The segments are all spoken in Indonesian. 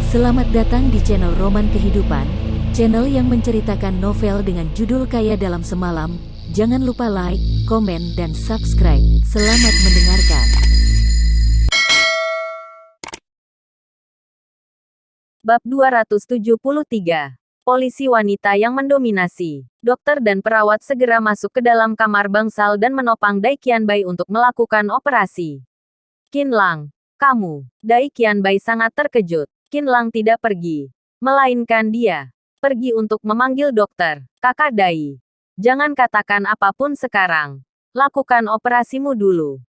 Selamat datang di channel Roman Kehidupan, channel yang menceritakan novel dengan judul Kaya Dalam Semalam. Jangan lupa like, komen, dan subscribe. Selamat mendengarkan. Bab 273. Polisi wanita yang mendominasi. Dokter dan perawat segera masuk ke dalam kamar bangsal dan menopang Dai Qianbai untuk melakukan operasi. Qin Lang, kamu. Dai Qianbai sangat terkejut. Qin Lang tidak pergi, melainkan dia pergi untuk memanggil dokter. Kakak Dai, jangan katakan apapun sekarang. Lakukan operasimu dulu,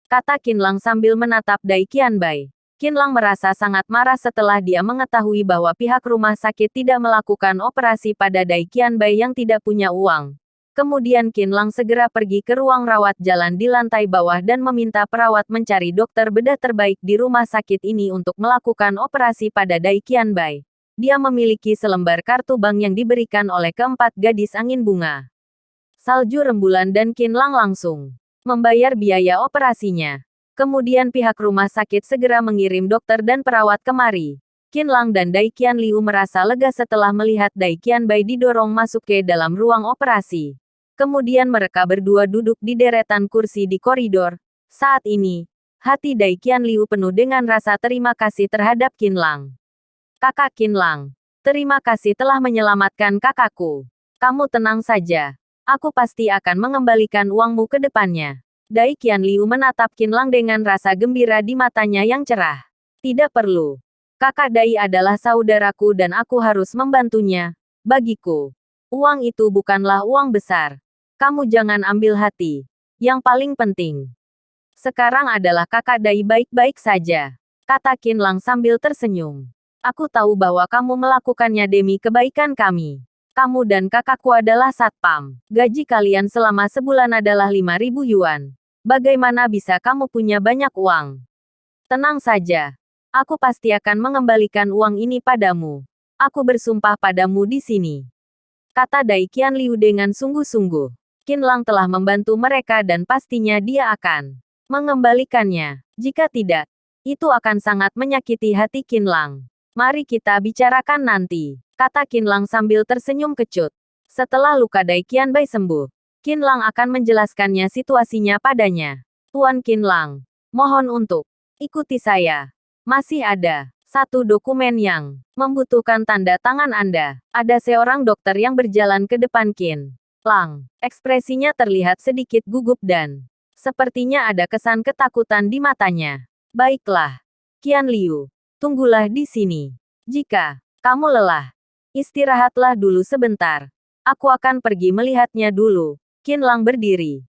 kata Qin Lang sambil menatap Dai Qianbai. Qin Lang merasa sangat marah setelah dia mengetahui bahwa pihak rumah sakit tidak melakukan operasi pada Dai Qianbai yang tidak punya uang. Kemudian Qin Lang segera pergi ke ruang rawat jalan di lantai bawah dan meminta perawat mencari dokter bedah terbaik di rumah sakit ini untuk melakukan operasi pada Dai Qianbai. Dia memiliki selembar kartu bank yang diberikan oleh keempat gadis angin bunga. Salju Rembulan dan Qin Lang langsung membayar biaya operasinya. Kemudian pihak rumah sakit segera mengirim dokter dan perawat kemari. Qin Lang dan Dai Qianliu merasa lega setelah melihat Dai Qianbai didorong masuk ke dalam ruang operasi. Kemudian mereka berdua duduk di deretan kursi di koridor. Saat ini, hati Dai Qianliu penuh dengan rasa terima kasih terhadap Qin Lang. Kakak Qin Lang, terima kasih telah menyelamatkan kakakku. Kamu tenang saja. Aku pasti akan mengembalikan uangmu ke depannya. Dai Qianliu menatap Qin Lang dengan rasa gembira di matanya yang cerah. Tidak perlu. Kakak Dai adalah saudaraku dan aku harus membantunya. Bagiku, uang itu bukanlah uang besar. Kamu jangan ambil hati. Yang paling penting sekarang adalah kakak Dai baik-baik saja, kata Qin Lang sambil tersenyum. Aku tahu bahwa kamu melakukannya demi kebaikan kami. Kamu dan kakakku adalah satpam. Gaji kalian selama sebulan adalah 5.000 yuan. Bagaimana bisa kamu punya banyak uang? Tenang saja. Aku pasti akan mengembalikan uang ini padamu. Aku bersumpah padamu di sini, kata Dai Qianliu dengan sungguh-sungguh. Qin Lang telah membantu mereka dan pastinya dia akan mengembalikannya. Jika tidak, itu akan sangat menyakiti hati Qin Lang. Mari kita bicarakan nanti, kata Qin Lang sambil tersenyum kecut. Setelah luka Dai Qianbai sembuh, Qin Lang akan menjelaskannya situasinya padanya. Tuan Qin Lang, mohon untuk ikuti saya. Masih ada satu dokumen yang membutuhkan tanda tangan Anda. Ada seorang dokter yang berjalan ke depan Qin Lang. Ekspresinya terlihat sedikit gugup dan sepertinya ada kesan ketakutan di matanya. Baiklah, Qianliu, tunggulah di sini. Jika kamu lelah, istirahatlah dulu sebentar. Aku akan pergi melihatnya dulu. Qin Lang berdiri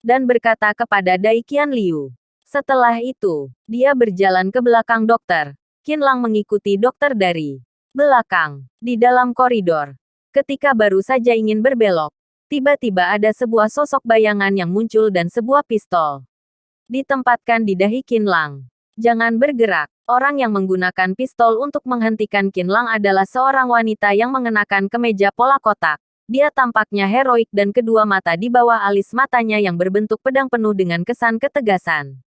dan berkata kepada Dai Qianliu. Setelah itu, dia berjalan ke belakang dokter. Qin Lang mengikuti dokter dari belakang. Di dalam koridor, ketika baru saja ingin berbelok, tiba-tiba ada sebuah sosok bayangan yang muncul dan sebuah pistol ditempatkan di dahi Qin Lang. Jangan bergerak. Orang yang menggunakan pistol untuk menghentikan Qin Lang adalah seorang wanita yang mengenakan kemeja pola kotak. Dia tampaknya heroik dan kedua mata di bawah alis matanya yang berbentuk pedang penuh dengan kesan ketegasan.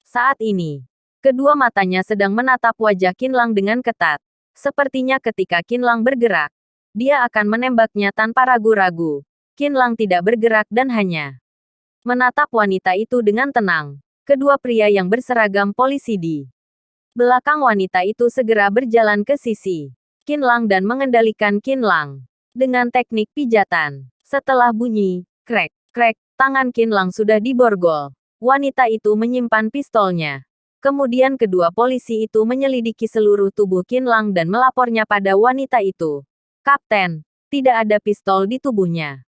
Saat ini, kedua matanya sedang menatap wajah Qin Lang dengan ketat. Sepertinya ketika Qin Lang bergerak, dia akan menembaknya tanpa ragu-ragu. Qin Lang tidak bergerak dan hanya menatap wanita itu dengan tenang. Kedua pria yang berseragam polisi di belakang wanita itu segera berjalan ke sisi Qin Lang dan mengendalikan Qin Lang dengan teknik pijatan. Setelah bunyi, krek, krek, tangan Qin Lang sudah diborgol. Wanita itu menyimpan pistolnya. Kemudian kedua polisi itu menyelidiki seluruh tubuh Qin Lang dan melapornya pada wanita itu. Kapten, tidak ada pistol di tubuhnya.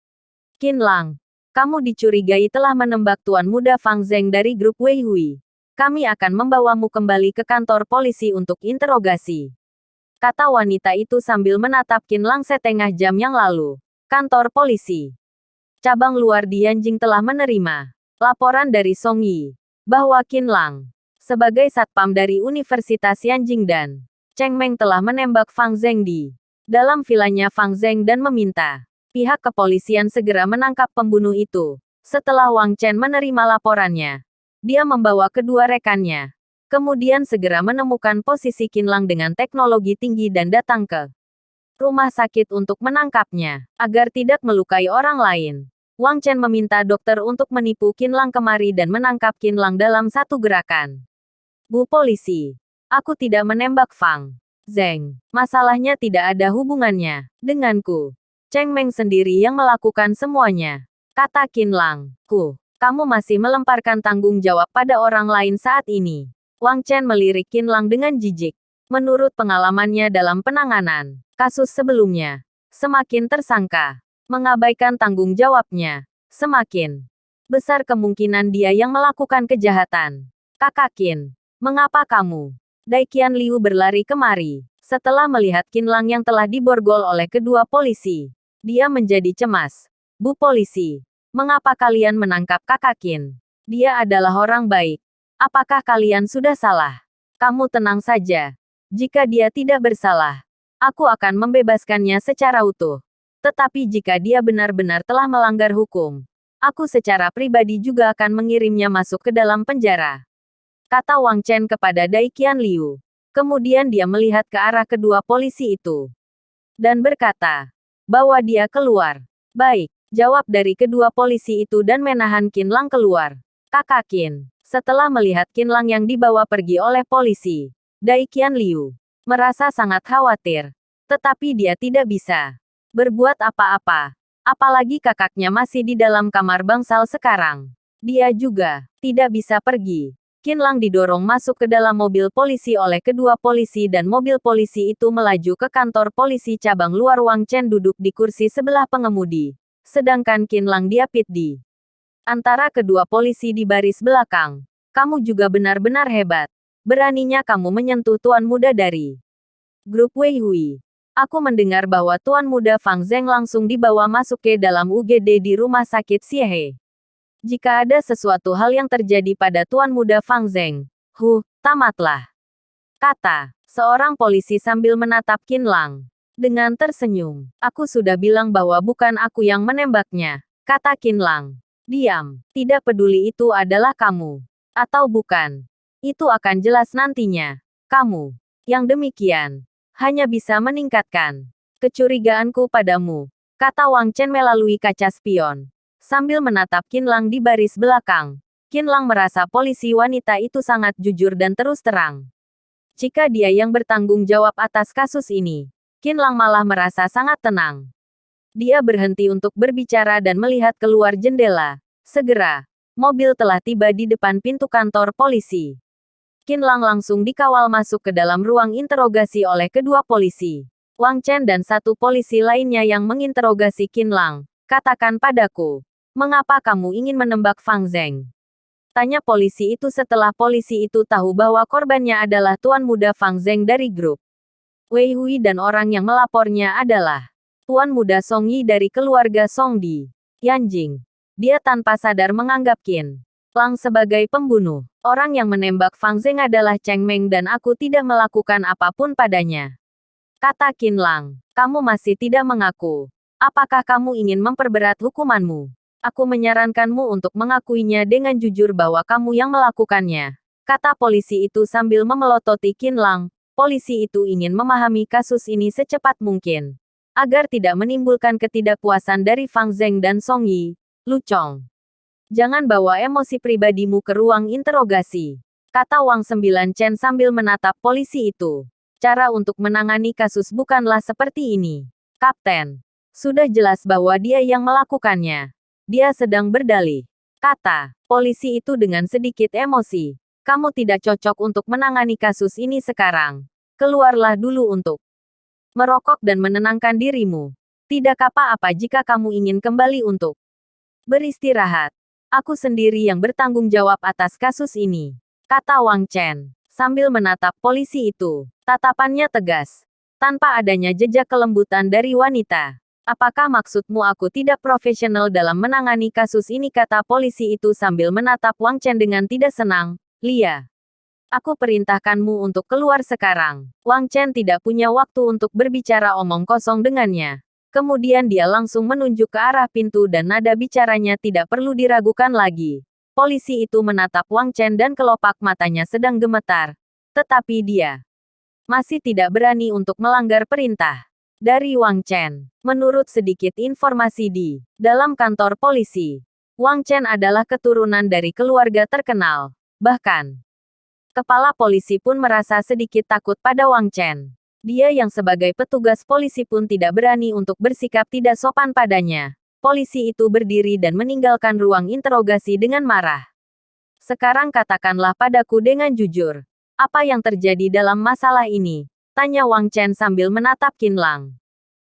Qin Lang, kamu dicurigai telah menembak Tuan Muda Fang Zheng dari grup Wei Hui. Kami akan membawamu kembali ke kantor polisi untuk interogasi, kata wanita itu sambil menatap Qin Lang setengah jam yang lalu. Kantor polisi cabang luar di Yanjing telah menerima laporan dari Song Yi bahwa Qin Lang sebagai satpam dari Universitas Yanjing dan Cheng Meng telah menembak Fang Zheng di dalam vilanya Fang Zheng dan meminta pihak kepolisian segera menangkap pembunuh itu. Setelah Wang Chen menerima laporannya, dia membawa kedua rekannya Kemudian segera menemukan posisi Qinlang dengan teknologi tinggi dan datang ke rumah sakit untuk menangkapnya, agar tidak melukai orang lain. Wang Chen meminta dokter untuk menipu Qinlang kemari dan menangkap Qinlang dalam satu gerakan. Bu polisi, aku tidak menembak Fang Zheng. Masalahnya tidak ada hubungannya denganku. Cheng Meng sendiri yang melakukan semuanya, kata Qinlang. Kamu masih melemparkan tanggung jawab pada orang lain saat ini. Wang Chen melirik Qinlang dengan jijik. Menurut pengalamannya dalam penanganan kasus sebelumnya, semakin tersangka mengabaikan tanggung jawabnya, semakin besar kemungkinan dia yang melakukan kejahatan. Kakak Qin, mengapa kamu? Daiqian Liu berlari kemari. Setelah melihat Qinlang yang telah diborgol oleh kedua polisi, dia menjadi cemas. Bu polisi, mengapa kalian menangkap kakak Qin? Dia adalah orang baik. Apakah kalian sudah salah? Kamu tenang saja. Jika dia tidak bersalah, aku akan membebaskannya secara utuh. Tetapi jika dia benar-benar telah melanggar hukum, aku secara pribadi juga akan mengirimnya masuk ke dalam penjara, kata Wang Chen kepada Daiqian Liu. Kemudian dia melihat ke arah kedua polisi itu dan berkata bahwa dia keluar. Baik, jawab dari kedua polisi itu dan menahan Qinlang keluar. Kakak Qin, setelah melihat Qinlang yang dibawa pergi oleh polisi, Daiqian Liu merasa sangat khawatir. Tetapi dia tidak bisa berbuat apa-apa. Apalagi kakaknya masih di dalam kamar bangsal sekarang. Dia juga tidak bisa pergi. Qinlang didorong masuk ke dalam mobil polisi oleh kedua polisi dan mobil polisi itu melaju ke kantor polisi cabang luar. Wang Chen duduk di kursi sebelah pengemudi, sedangkan Qinlang diapit di antara kedua polisi di baris belakang. Kamu juga benar-benar hebat. Beraninya kamu menyentuh tuan muda dari grup Wei Hui. Aku mendengar bahwa tuan muda Fang Zheng langsung dibawa masuk ke dalam UGD di rumah sakit Xiehe. Jika ada sesuatu hal yang terjadi pada tuan muda Fang Zheng, tamatlah, kata seorang polisi sambil menatap Qinlang. Dengan tersenyum, aku sudah bilang bahwa bukan aku yang menembaknya, kata Qinlang. Diam, tidak peduli itu adalah kamu atau bukan. Itu akan jelas nantinya. Kamu yang demikian hanya bisa meningkatkan kecurigaanku padamu, kata Wang Chen melalui kaca spion. Sambil menatap Qinlang di baris belakang, Qinlang merasa polisi wanita itu sangat jujur dan terus terang. Jika dia yang bertanggung jawab atas kasus ini, Qinlang malah merasa sangat tenang. Dia berhenti untuk berbicara dan melihat keluar jendela. Segera, mobil telah tiba di depan pintu kantor polisi. Qinlang langsung dikawal masuk ke dalam ruang interogasi oleh kedua polisi. Wang Chen dan satu polisi lainnya yang menginterogasi Qinlang. Katakan padaku, mengapa kamu ingin menembak Fang Zheng? Tanya polisi itu setelah polisi itu tahu bahwa korbannya adalah tuan muda Fang Zheng dari grup Wei Hui dan orang yang melapornya adalah tuan muda Song Yi dari keluarga Song Di. Yanjing. Dia tanpa sadar menganggap Qinlang sebagai pembunuh. Orang yang menembak Fang Zheng adalah Cheng Meng dan aku tidak melakukan apapun padanya, kata Qinlang. Kamu masih tidak mengaku. Apakah kamu ingin memperberat hukumanmu? Aku menyarankanmu untuk mengakuinya dengan jujur bahwa kamu yang melakukannya, kata polisi itu sambil memelototi Qinlang. Polisi itu ingin memahami kasus ini secepat mungkin, agar tidak menimbulkan ketidakpuasan dari Fang Zheng dan Song Yi. Lucong. Jangan bawa emosi pribadimu ke ruang interogasi, kata Wang Sembilan Chen sambil menatap polisi itu. Cara untuk menangani kasus bukanlah seperti ini, Kapten. Sudah jelas bahwa dia yang melakukannya. Dia sedang berdalih, kata polisi itu dengan sedikit emosi. Kamu tidak cocok untuk menangani kasus ini sekarang. Keluarlah dulu untuk merokok dan menenangkan dirimu. Tidak apa-apa jika kamu ingin kembali untuk beristirahat. Aku sendiri yang bertanggung jawab atas kasus ini, kata Wang Chen, sambil menatap polisi itu. Tatapannya tegas, tanpa adanya jejak kelembutan dari wanita. Apakah maksudmu aku tidak profesional dalam menangani kasus ini, kata polisi itu sambil menatap Wang Chen dengan tidak senang. Lia, aku perintahkanmu untuk keluar sekarang. Wang Chen tidak punya waktu untuk berbicara omong kosong dengannya. Kemudian dia langsung menunjuk ke arah pintu dan nada bicaranya tidak perlu diragukan lagi. Polisi itu menatap Wang Chen dan kelopak matanya sedang gemetar. Tetapi dia masih tidak berani untuk melanggar perintah dari Wang Chen. Menurut sedikit informasi di dalam kantor polisi, Wang Chen adalah keturunan dari keluarga terkenal. Bahkan, kepala polisi pun merasa sedikit takut pada Wang Chen. Dia yang sebagai petugas polisi pun tidak berani untuk bersikap tidak sopan padanya. Polisi itu berdiri dan meninggalkan ruang interogasi dengan marah. Sekarang katakanlah padaku dengan jujur. Apa yang terjadi dalam masalah ini? Tanya Wang Chen sambil menatap Qinlang.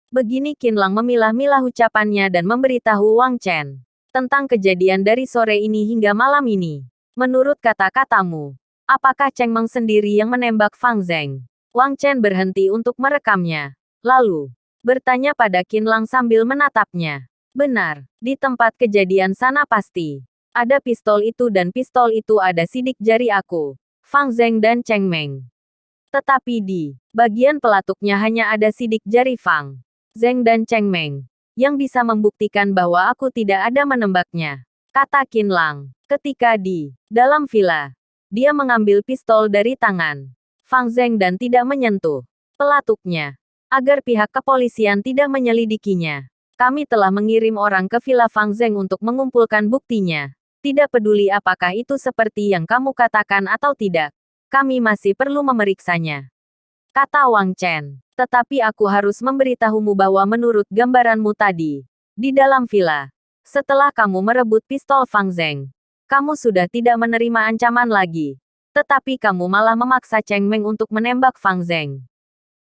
Begini Qinlang memilah-milah ucapannya dan memberitahu Wang Chen tentang kejadian dari sore ini hingga malam ini. Menurut kata-katamu, apakah Cheng Meng sendiri yang menembak Fang Zheng? Wang Chen berhenti untuk merekamnya. Lalu, bertanya pada Qinlang sambil menatapnya. Benar, di tempat kejadian sana pasti ada pistol itu dan pistol itu ada sidik jari aku, Fang Zheng dan Cheng Meng. Tetapi di bagian pelatuknya hanya ada sidik jari Fang Zheng dan Cheng Meng, yang bisa membuktikan bahwa aku tidak ada menembaknya, kata Qinlang. Ketika di dalam villa, dia mengambil pistol dari tangan Fang Zheng dan tidak menyentuh pelatuknya, agar pihak kepolisian tidak menyelidikinya. Kami telah mengirim orang ke villa Fang Zheng untuk mengumpulkan buktinya. Tidak peduli apakah itu seperti yang kamu katakan atau tidak. Kami masih perlu memeriksanya, kata Wang Chen. Tetapi aku harus memberitahumu bahwa menurut gambaranmu tadi, di dalam villa, setelah kamu merebut pistol Fang Zheng, kamu sudah tidak menerima ancaman lagi. Tetapi kamu malah memaksa Cheng Meng untuk menembak Fang Zheng.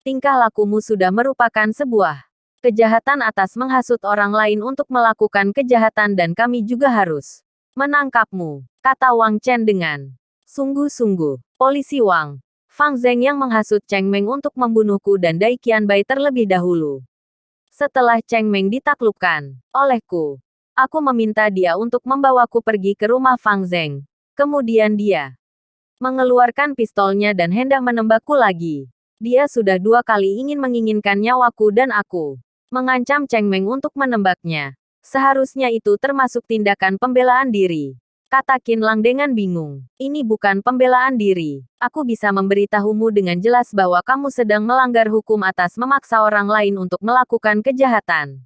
Tingkah lakumu sudah merupakan sebuah kejahatan atas menghasut orang lain untuk melakukan kejahatan dan kami juga harus menangkapmu, kata Wang Chen dengan sungguh-sungguh. Polisi Wang Fang Zheng yang menghasut Cheng Meng untuk membunuhku dan Dai Qianbai terlebih dahulu. Setelah Cheng Meng ditaklukkan olehku, aku meminta dia untuk membawaku pergi ke rumah Fang Zheng. Kemudian dia mengeluarkan pistolnya dan hendak menembakku lagi. Dia sudah 2 kali menginginkan nyawaku dan aku mengancam Cheng Meng untuk menembaknya. Seharusnya itu termasuk tindakan pembelaan diri, kata Qinlang dengan bingung. Ini bukan pembelaan diri. Aku bisa memberitahumu dengan jelas bahwa kamu sedang melanggar hukum atas memaksa orang lain untuk melakukan kejahatan,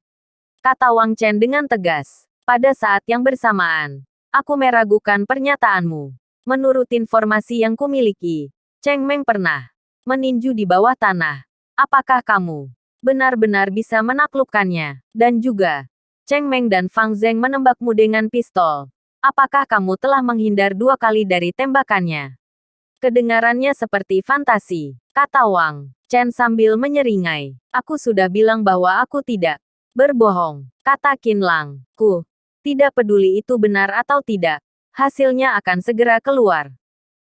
kata Wang Chen dengan tegas. Pada saat yang bersamaan, aku meragukan pernyataanmu. Menurut informasi yang kumiliki, Cheng Meng pernah meninju di bawah tanah. Apakah kamu benar-benar bisa menaklukkannya? Dan juga, Cheng Meng dan Fang Zheng menembakmu dengan pistol. Apakah kamu telah menghindar 2 kali dari tembakannya? Kedengarannya seperti fantasi, kata Wang Chen sambil menyeringai. Aku sudah bilang bahwa aku tidak berbohong, kata Qinlang. Tidak peduli itu benar atau tidak. Hasilnya akan segera keluar.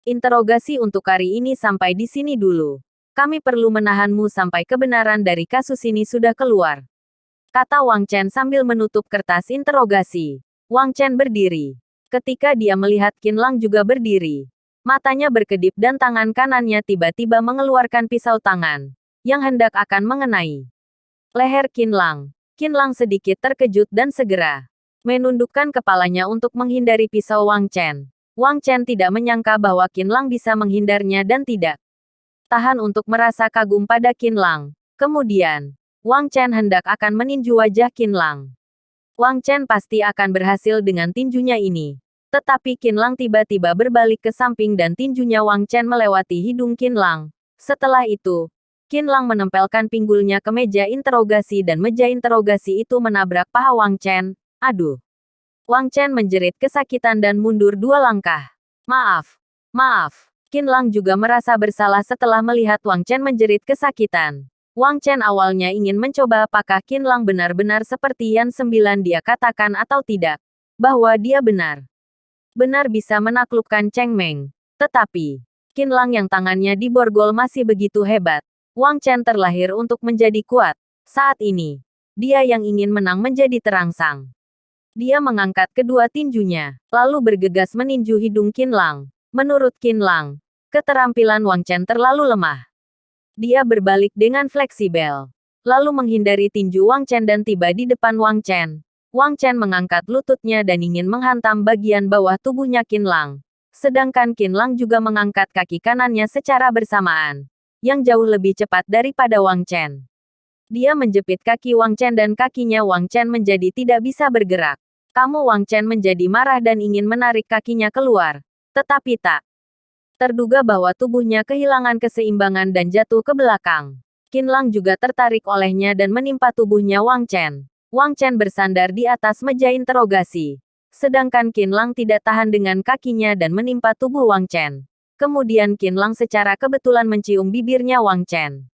Interogasi untuk hari ini sampai di sini dulu. Kami perlu menahanmu sampai kebenaran dari kasus ini sudah keluar, kata Wang Chen sambil menutup kertas interogasi. Wang Chen berdiri. Ketika dia melihat Qinlang juga berdiri, matanya berkedip dan tangan kanannya tiba-tiba mengeluarkan pisau tangan yang hendak akan mengenai leher Qinlang. Qinlang sedikit terkejut dan segera menundukkan kepalanya untuk menghindari pisau Wang Chen. Wang Chen tidak menyangka bahwa Qinlang bisa menghindarnya dan tidak tahan untuk merasa kagum pada Qinlang. Kemudian, Wang Chen hendak akan meninju wajah Qinlang. Wang Chen pasti akan berhasil dengan tinjunya ini. Tetapi Qinlang tiba-tiba berbalik ke samping dan tinjunya Wang Chen melewati hidung Qinlang. Setelah itu, Qinlang menempelkan pinggulnya ke meja interogasi dan meja interogasi itu menabrak paha Wang Chen. Aduh! Wang Chen menjerit kesakitan dan mundur 2 langkah. Maaf. Qinlang juga merasa bersalah setelah melihat Wang Chen menjerit kesakitan. Wang Chen awalnya ingin mencoba apakah Qinlang benar-benar seperti yang 9 dia katakan atau tidak. Bahwa dia benar bisa menaklukkan Cheng Meng. Tetapi, Qinlang yang tangannya diborgol masih begitu hebat. Wang Chen terlahir untuk menjadi kuat. Saat ini, dia yang ingin menang menjadi terangsang. Dia mengangkat kedua tinjunya, lalu bergegas meninju hidung Qinlang. Menurut Qinlang, keterampilan Wang Chen terlalu lemah. Dia berbalik dengan fleksibel, lalu menghindari tinju Wang Chen dan tiba di depan Wang Chen. Wang Chen mengangkat lututnya dan ingin menghantam bagian bawah tubuhnya Qin Lang. Sedangkan Qin Lang juga mengangkat kaki kanannya secara bersamaan, yang jauh lebih cepat daripada Wang Chen. Dia menjepit kaki Wang Chen dan kakinya Wang Chen menjadi tidak bisa bergerak. Wang Chen menjadi marah dan ingin menarik kakinya keluar. Tetapi tak terduga bahwa tubuhnya kehilangan keseimbangan dan jatuh ke belakang. Qin Lang juga tertarik olehnya dan menimpa tubuhnya Wang Chen. Wang Chen bersandar di atas meja interogasi. Sedangkan Qin Lang tidak tahan dengan kakinya dan menimpa tubuh Wang Chen. Kemudian Qin Lang secara kebetulan mencium bibirnya Wang Chen.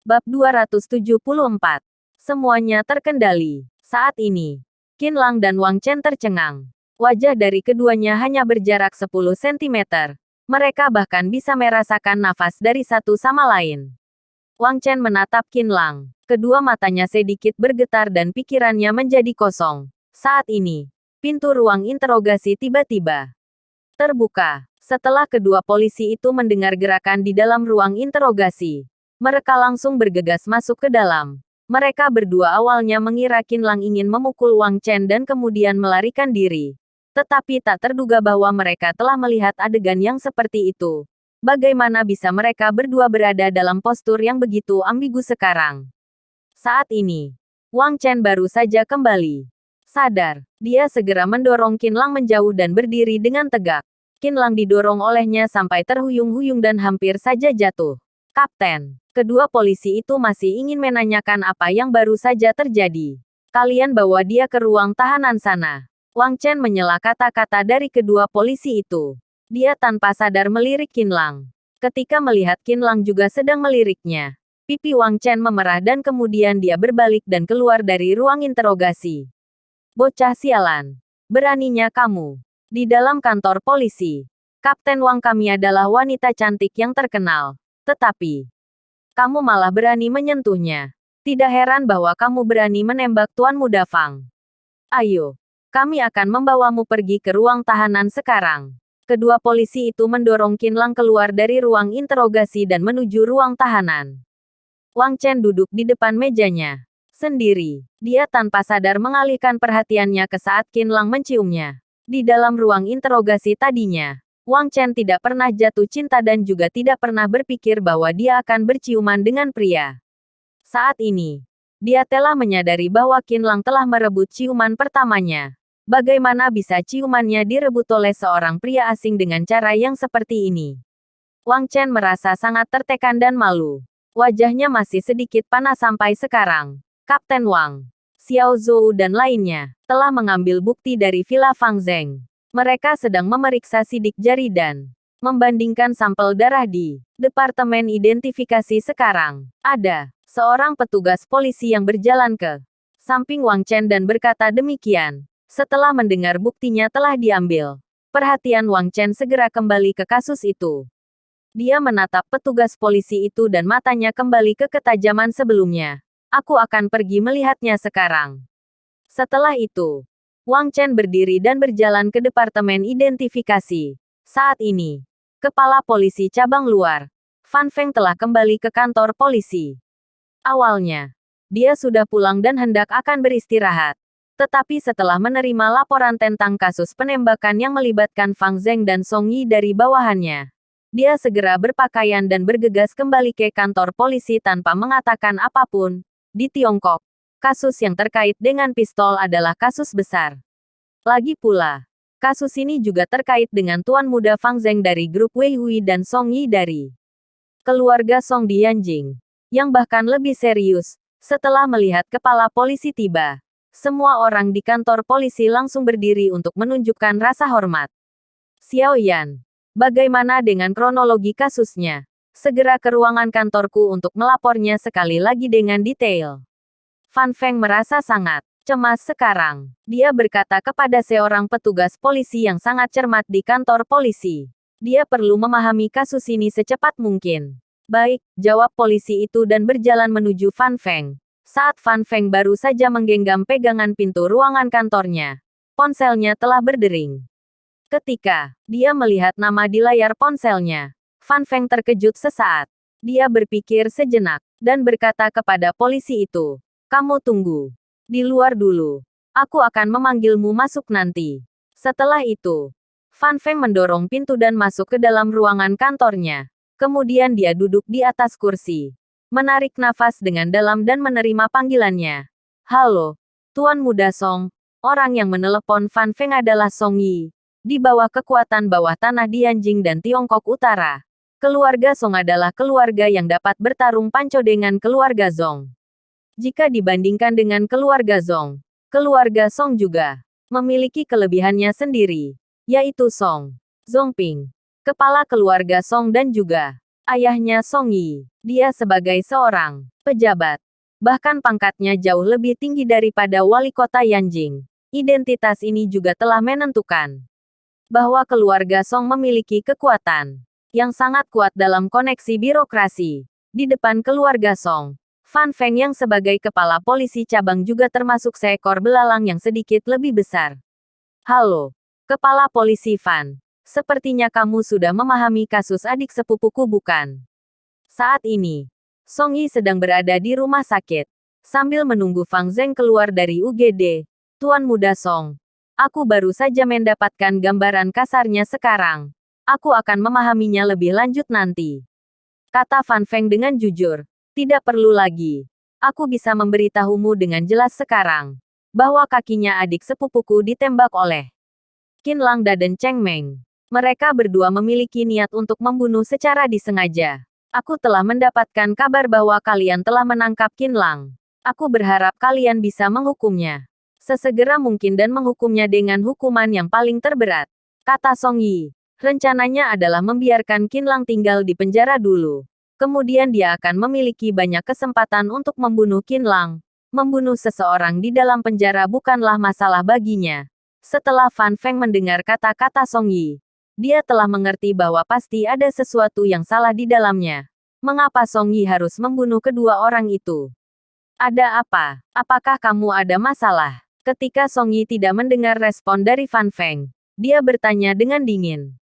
Bab 274. Semuanya terkendali. Saat ini, Qin Lang dan Wang Chen tercengang. Wajah dari keduanya hanya berjarak 10 cm. Mereka bahkan bisa merasakan nafas dari satu sama lain. Wang Chen menatap Qin Lang. Kedua matanya sedikit bergetar dan pikirannya menjadi kosong. Saat ini, pintu ruang interogasi tiba-tiba terbuka. Setelah kedua polisi itu mendengar gerakan di dalam ruang interogasi, mereka langsung bergegas masuk ke dalam. Mereka berdua awalnya mengira Qin Lang ingin memukul Wang Chen dan kemudian melarikan diri. Tetapi tak terduga bahwa mereka telah melihat adegan yang seperti itu. Bagaimana bisa mereka berdua berada dalam postur yang begitu ambigu sekarang? Saat ini, Wang Chen baru saja kembali sadar. Dia segera mendorong Qin Lang menjauh dan berdiri dengan tegak. Qin Lang didorong olehnya sampai terhuyung-huyung dan hampir saja jatuh. Kapten, kedua polisi itu masih ingin menanyakan apa yang baru saja terjadi. Kalian bawa dia ke ruang tahanan sana. Wang Chen menyela kata-kata dari kedua polisi itu. Dia tanpa sadar melirik Qin Lang. Ketika melihat Qin Lang juga sedang meliriknya, pipi Wang Chen memerah dan kemudian dia berbalik dan keluar dari ruang interogasi. Bocah sialan. Beraninya kamu. Di dalam kantor polisi. Kapten Wang, kami adalah wanita cantik yang terkenal. Tetapi, kamu malah berani menyentuhnya. Tidak heran bahwa kamu berani menembak Tuan Muda Fang. Ayo. Kami akan membawamu pergi ke ruang tahanan sekarang. Kedua polisi itu mendorong Qin Lang keluar dari ruang interogasi dan menuju ruang tahanan. Wang Chen duduk di depan mejanya sendiri. Dia tanpa sadar mengalihkan perhatiannya ke saat Qin Lang menciumnya. Di dalam ruang interogasi tadinya, Wang Chen tidak pernah jatuh cinta dan juga tidak pernah berpikir bahwa dia akan berciuman dengan pria. Saat ini, dia telah menyadari bahwa Qin Lang telah merebut ciuman pertamanya. Bagaimana bisa ciumannya direbut oleh seorang pria asing dengan cara yang seperti ini? Wang Chen merasa sangat tertekan dan malu. Wajahnya masih sedikit panas sampai sekarang. Kapten Wang, Xiao Zhou dan lainnya telah mengambil bukti dari Villa Fang Zheng. Mereka sedang memeriksa sidik jari dan membandingkan sampel darah di Departemen Identifikasi sekarang. Ada seorang petugas polisi yang berjalan ke samping Wang Chen dan berkata demikian. Setelah mendengar buktinya telah diambil, perhatian Wang Chen segera kembali ke kasus itu. Dia menatap petugas polisi itu dan matanya kembali ke ketajaman sebelumnya. Aku akan pergi melihatnya sekarang. Setelah itu, Wang Chen berdiri dan berjalan ke Departemen Identifikasi. Saat ini, Kepala Polisi Cabang Luar, Fan Feng telah kembali ke kantor polisi. Awalnya, dia sudah pulang dan hendak akan beristirahat. Tetapi setelah menerima laporan tentang kasus penembakan yang melibatkan Fang Zheng dan Song Yi dari bawahannya, dia segera berpakaian dan bergegas kembali ke kantor polisi tanpa mengatakan apapun. Di Tiongkok, kasus yang terkait dengan pistol adalah kasus besar. Lagi pula, kasus ini juga terkait dengan Tuan Muda Fang Zheng dari grup Wei Hui dan Song Yi dari keluarga Song Dianjing. Yang bahkan lebih serius, setelah melihat kepala polisi tiba, semua orang di kantor polisi langsung berdiri untuk menunjukkan rasa hormat. Xiao Yan, bagaimana dengan kronologi kasusnya? Segera ke ruangan kantorku untuk melapornya sekali lagi dengan detail. Fan Feng merasa sangat cemas sekarang. Dia berkata kepada seorang petugas polisi yang sangat cermat di kantor polisi. Dia perlu memahami kasus ini secepat mungkin. Baik, jawab polisi itu dan berjalan menuju Fan Feng. Saat Fan Feng baru saja menggenggam pegangan pintu ruangan kantornya, ponselnya telah berdering. Ketika dia melihat nama di layar ponselnya, Fan Feng terkejut sesaat. Dia berpikir sejenak, dan berkata kepada polisi itu, "Kamu tunggu di luar dulu." Aku akan memanggilmu masuk nanti. Setelah itu, Fan Feng mendorong pintu dan masuk ke dalam ruangan kantornya. Kemudian dia duduk di atas kursi. Menarik nafas dengan dalam dan menerima panggilannya. Halo, Tuan Muda Song. Orang yang menelepon Fan Feng adalah Song Yi. Di bawah kekuatan bawah tanah Dianjing dan Tiongkok Utara. Keluarga Song adalah keluarga yang dapat bertarung panco dengan keluarga Zhong. Jika dibandingkan dengan keluarga Zhong, keluarga Song juga memiliki kelebihannya sendiri, yaitu Song Zongping, kepala keluarga Song dan juga ayahnya Song Yi. Dia sebagai seorang pejabat, bahkan pangkatnya jauh lebih tinggi daripada wali kota Yanjing. Identitas ini juga telah menentukan bahwa keluarga Song memiliki kekuatan yang sangat kuat dalam koneksi birokrasi. Di depan keluarga Song, Fan Feng yang sebagai kepala polisi cabang juga termasuk seekor belalang yang sedikit lebih besar. Halo, Kepala Polisi Fan. Sepertinya kamu sudah memahami kasus adik sepupuku bukan? Saat ini, Song Yi sedang berada di rumah sakit. Sambil menunggu Fang Zheng keluar dari UGD, Tuan Muda Song. Aku baru saja mendapatkan gambaran kasarnya sekarang. Aku akan memahaminya lebih lanjut nanti. Kata Fan Feng dengan jujur. Tidak perlu lagi. Aku bisa memberitahumu dengan jelas sekarang. Bahwa kakinya adik sepupuku ditembak oleh Qin Langda dan Cheng Meng. Mereka berdua memiliki niat untuk membunuh secara disengaja. Aku telah mendapatkan kabar bahwa kalian telah menangkap Qin Lang. Aku berharap kalian bisa menghukumnya sesegera mungkin dan menghukumnya dengan hukuman yang paling terberat. Kata Song Yi. Rencananya adalah membiarkan Qin Lang tinggal di penjara dulu. Kemudian dia akan memiliki banyak kesempatan untuk membunuh Qin Lang. Membunuh seseorang di dalam penjara bukanlah masalah baginya. Setelah Fan Feng mendengar kata-kata Song Yi, dia telah mengerti bahwa pasti ada sesuatu yang salah di dalamnya. Mengapa Song Yi harus membunuh kedua orang itu? Ada apa? Apakah kamu ada masalah? Ketika Song Yi tidak mendengar respon dari Fan Feng, dia bertanya dengan dingin.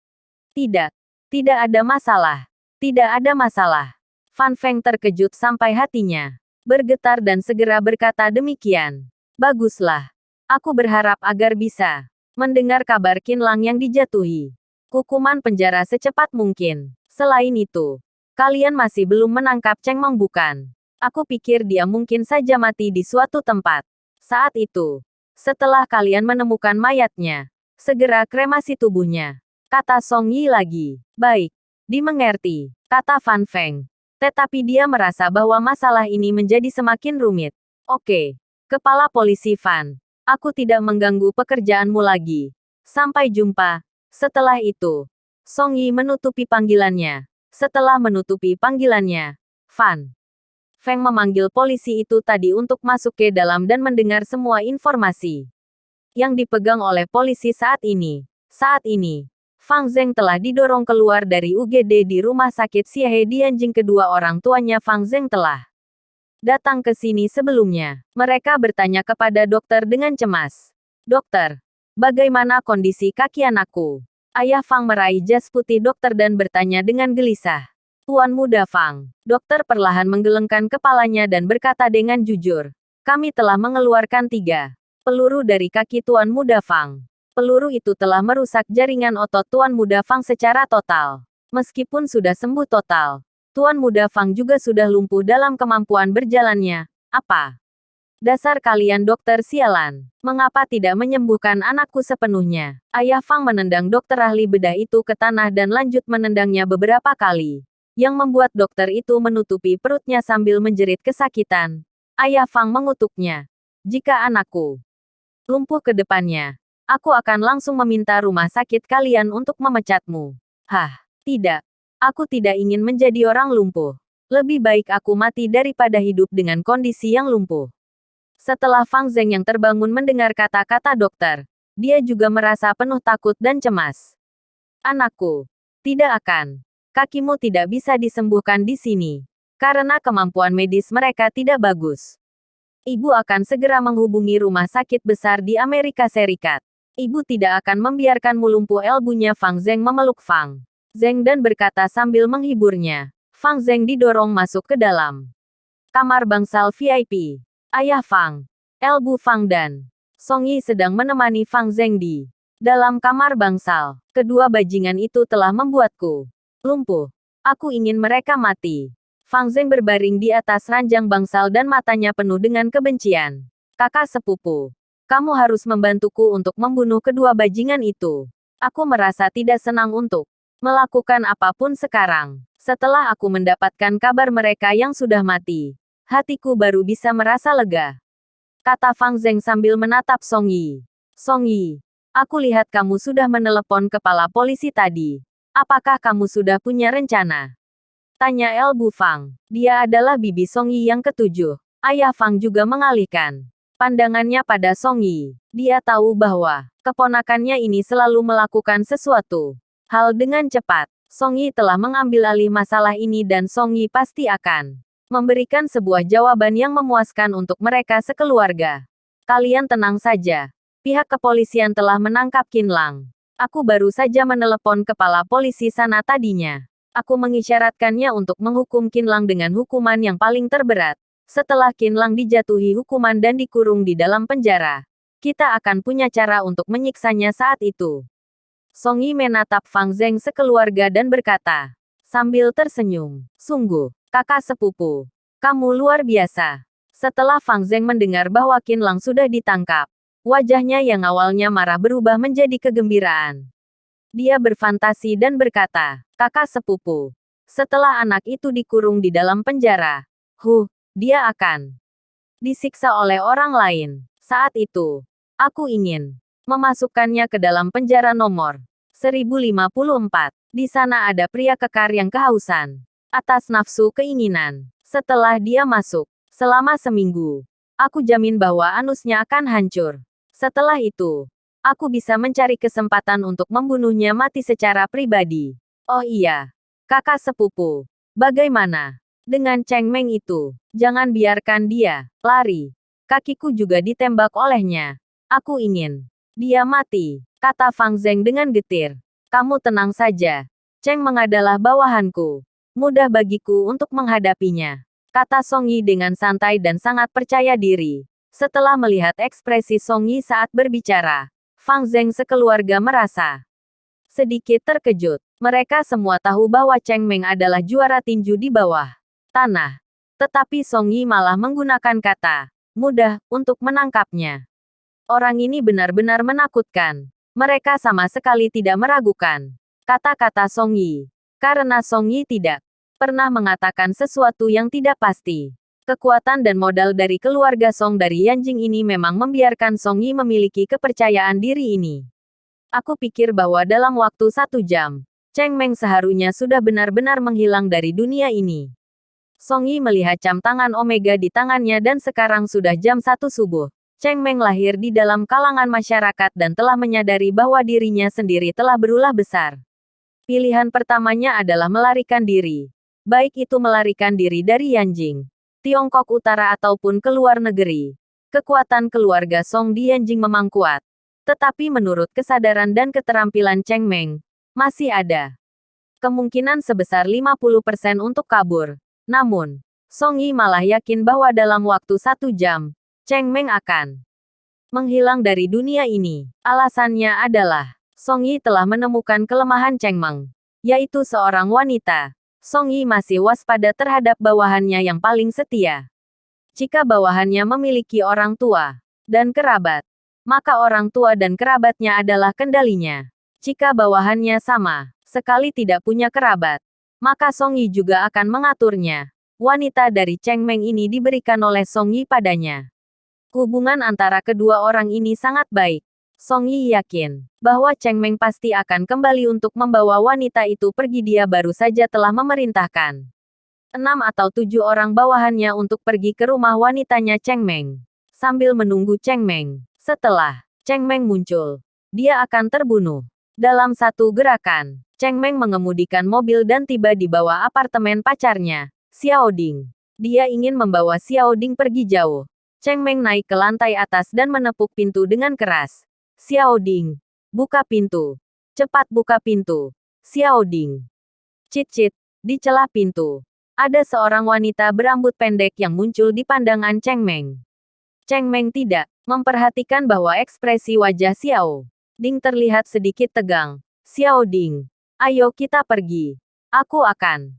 Tidak. Tidak ada masalah. Tidak ada masalah. Fan Feng terkejut sampai hatinya bergetar dan segera berkata demikian. Baguslah. Aku berharap agar bisa mendengar kabar Qin Lang yang dijatuhi hukuman penjara secepat mungkin. Selain itu, kalian masih belum menangkap Cheng Meng bukan? Aku pikir dia mungkin saja mati di suatu tempat. Saat itu, setelah kalian menemukan mayatnya, segera kremasi tubuhnya. Kata Song Yi lagi. Baik. Dimengerti. Kata Fan Feng. Tetapi dia merasa bahwa masalah ini menjadi semakin rumit. Oke. Kepala Polisi Fan. Aku tidak mengganggu pekerjaanmu lagi. Sampai jumpa. Setelah itu, Song Yi menutupi panggilannya. Setelah menutupi panggilannya, Fan Feng memanggil polisi itu tadi untuk masuk ke dalam dan mendengar semua informasi yang dipegang oleh polisi saat ini. Saat ini, Fang Zheng telah didorong keluar dari UGD di rumah sakit Xiehe Dianjing. Kedua orang tuanya Fang Zheng telah datang ke sini sebelumnya. Mereka bertanya kepada dokter dengan cemas. Dokter, bagaimana kondisi kaki anakku? Ayah Fang meraih jas putih dokter dan bertanya dengan gelisah. Tuan Muda Fang. Dokter perlahan menggelengkan kepalanya dan berkata dengan jujur. Kami telah mengeluarkan 3 peluru dari kaki Tuan Muda Fang. Peluru itu telah merusak jaringan otot Tuan Muda Fang secara total. Meskipun sudah sembuh total, Tuan Muda Fang juga sudah lumpuh dalam kemampuan berjalannya. Apa? Dasar kalian dokter sialan. Mengapa tidak menyembuhkan anakku sepenuhnya? Ayah Fang menendang dokter ahli bedah itu ke tanah dan lanjut menendangnya beberapa kali. Yang membuat dokter itu menutupi perutnya sambil menjerit kesakitan. Ayah Fang mengutuknya. Jika anakku lumpuh ke depannya, aku akan langsung meminta rumah sakit kalian untuk memecatmu. Hah, tidak. Aku tidak ingin menjadi orang lumpuh. Lebih baik aku mati daripada hidup dengan kondisi yang lumpuh. Setelah Fang Zheng yang terbangun mendengar kata-kata dokter, dia juga merasa penuh takut dan cemas. Anakku, tidak akan. Kakimu tidak bisa disembuhkan di sini. Karena kemampuan medis mereka tidak bagus. Ibu akan segera menghubungi rumah sakit besar di Amerika Serikat. Ibu tidak akan membiarkanmu lumpuh. Elbunya Fang Zheng memeluk Fang Zheng dan berkata sambil menghiburnya. Fang Zheng didorong masuk ke dalam kamar bangsal VIP. Ayah Fang, Elbu Fang dan Song Yi sedang menemani Fang Zheng di dalam kamar bangsal. Kedua bajingan itu telah membuatku lumpuh. Aku ingin mereka mati. Fang Zheng berbaring di atas ranjang bangsal dan matanya penuh dengan kebencian. Kakak sepupu, kamu harus membantuku untuk membunuh kedua bajingan itu. Aku merasa tidak senang untuk melakukan apapun sekarang. Setelah aku mendapatkan kabar mereka yang sudah mati, hatiku baru bisa merasa lega. Kata Fang Zheng sambil menatap Song Yi. Song Yi, aku lihat kamu sudah menelepon kepala polisi tadi. Apakah kamu sudah punya rencana? Tanya El Bu Fang. Dia adalah bibi Song Yi yang ketujuh. Ayah Fang juga mengalihkan pandangannya pada Song Yi. Dia tahu bahwa keponakannya ini selalu melakukan sesuatu hal dengan cepat. Song Yi telah mengambil alih masalah ini dan Song Yi pasti akan memberikan sebuah jawaban yang memuaskan untuk mereka sekeluarga. Kalian tenang saja. Pihak kepolisian telah menangkap Qin Lang. Aku baru saja menelepon kepala polisi sana tadinya. Aku mengisyaratkannya untuk menghukum Qin Lang dengan hukuman yang paling terberat. Setelah Qin Lang dijatuhi hukuman dan dikurung di dalam penjara, kita akan punya cara untuk menyiksanya saat itu. Song Yi menatap Fang Zheng sekeluarga dan berkata, sambil tersenyum, sungguh, kakak sepupu, kamu luar biasa. Setelah Fang Zheng mendengar bahwa Qin Lang sudah ditangkap, wajahnya yang awalnya marah berubah menjadi kegembiraan. Dia berfantasi dan berkata, kakak sepupu, setelah anak itu dikurung di dalam penjara, dia akan disiksa oleh orang lain. Saat itu, aku ingin memasukkannya ke dalam penjara nomor 1054. Di sana ada pria kekar yang kehausan atas nafsu keinginan. Setelah dia masuk, selama seminggu, aku jamin bahwa anusnya akan hancur. Setelah itu, aku bisa mencari kesempatan untuk membunuhnya mati secara pribadi. Oh iya, kakak sepupu, bagaimana dengan Cheng Meng itu? Jangan biarkan dia lari. Kakiku juga ditembak olehnya. Aku ingin dia mati, kata Fang Zheng dengan getir. Kamu tenang saja. Cheng Meng adalah bawahanku. Mudah bagiku untuk menghadapinya, kata Song Yi dengan santai dan sangat percaya diri. Setelah melihat ekspresi Song Yi saat berbicara, Fang Zheng sekeluarga merasa sedikit terkejut. Mereka semua tahu bahwa Cheng Meng adalah juara tinju di bawah tanah. Tetapi Song Yi malah menggunakan kata mudah untuk menangkapnya. Orang ini benar-benar menakutkan. Mereka sama sekali tidak meragukan kata-kata Song Yi. Karena Song Yi tidak pernah mengatakan sesuatu yang tidak pasti. Kekuatan dan modal dari keluarga Song dari Yanjing ini memang membiarkan Song Yi memiliki kepercayaan diri ini. Aku pikir bahwa dalam waktu 1 jam, Cheng Meng seharusnya sudah benar-benar menghilang dari dunia ini. Song Yi melihat jam tangan Omega di tangannya dan sekarang sudah jam 1 subuh. Cheng Meng lahir di dalam kalangan masyarakat dan telah menyadari bahwa dirinya sendiri telah berulah besar. Pilihan pertamanya adalah melarikan diri. Baik itu melarikan diri dari Yanjing, Tiongkok Utara ataupun ke luar negeri. Kekuatan keluarga Song di Yanjing memang kuat. Tetapi menurut kesadaran dan keterampilan Cheng Meng, masih ada kemungkinan sebesar 50% untuk kabur. Namun, Song Yi malah yakin bahwa dalam waktu 1 jam, Cheng Meng akan menghilang dari dunia ini. Alasannya adalah, Song Yi telah menemukan kelemahan Cheng Meng, yaitu seorang wanita. Song Yi masih waspada terhadap bawahannya yang paling setia. Jika bawahannya memiliki orang tua dan kerabat, maka orang tua dan kerabatnya adalah kendalinya. Jika bawahannya sama sekali tidak punya kerabat, maka Song Yi juga akan mengaturnya. Wanita dari Cheng Meng ini diberikan oleh Song Yi padanya. Hubungan antara kedua orang ini sangat baik. Song Yi yakin bahwa Cheng Meng pasti akan kembali untuk membawa wanita itu pergi. Dia baru saja telah memerintahkan 6 atau 7 orang bawahannya untuk pergi ke rumah wanitanya Cheng Meng. Sambil menunggu Cheng Meng, setelah Cheng Meng muncul, dia akan terbunuh. Dalam satu gerakan, Cheng Meng mengemudikan mobil dan tiba di bawah apartemen pacarnya, Xiao Ding. Dia ingin membawa Xiao Ding pergi jauh. Cheng Meng naik ke lantai atas dan menepuk pintu dengan keras. Xiao Ding, buka pintu. Cepat buka pintu. Xiao Ding. Cit-cit, di celah pintu, ada seorang wanita berambut pendek yang muncul di pandangan Cheng Meng. Cheng Meng tidak memperhatikan bahwa ekspresi wajah Xiao Ding terlihat sedikit tegang. Xiao Ding, ayo kita pergi. Aku akan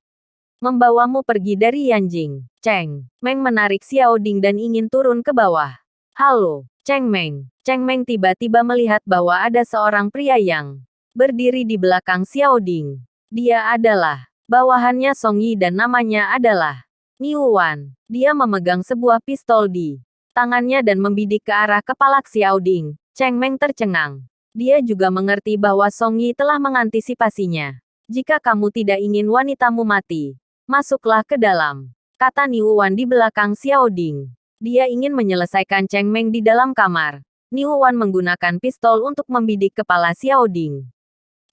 membawamu pergi dari Yanjing. Cheng Meng menarik Xiao Ding dan ingin turun ke bawah. Halo, Cheng Meng. Cheng Meng tiba-tiba melihat bahwa ada seorang pria yang berdiri di belakang Xiao Ding. Dia adalah bawahannya Song Yi dan namanya adalah Niu Wan. Dia memegang sebuah pistol di tangannya dan membidik ke arah kepala Xiao Ding. Cheng Meng tercengang. Dia juga mengerti bahwa Song Yi telah mengantisipasinya. Jika kamu tidak ingin wanitamu mati, masuklah ke dalam, kata Niu Wan di belakang Xiao Ding. Dia ingin menyelesaikan Cheng Meng di dalam kamar. Niu Wan menggunakan pistol untuk membidik kepala Xiao Ding.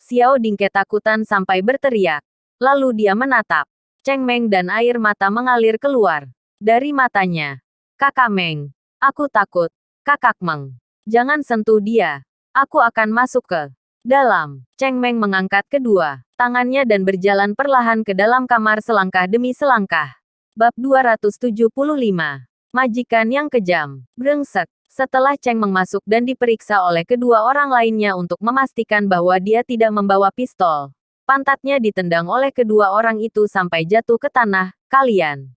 Xiao Ding ketakutan sampai berteriak. Lalu dia menatap Cheng Meng dan air mata mengalir keluar dari matanya. Kakak Meng, aku takut. Kakak Meng, jangan sentuh dia. Aku akan masuk ke dalam. Cheng Meng mengangkat kedua tangannya dan berjalan perlahan ke dalam kamar selangkah demi selangkah. Bab 275. Majikan yang kejam. Brengsek. Setelah Cheng Meng masuk dan diperiksa oleh kedua orang lainnya untuk memastikan bahwa dia tidak membawa pistol, pantatnya ditendang oleh kedua orang itu sampai jatuh ke tanah. Kalian.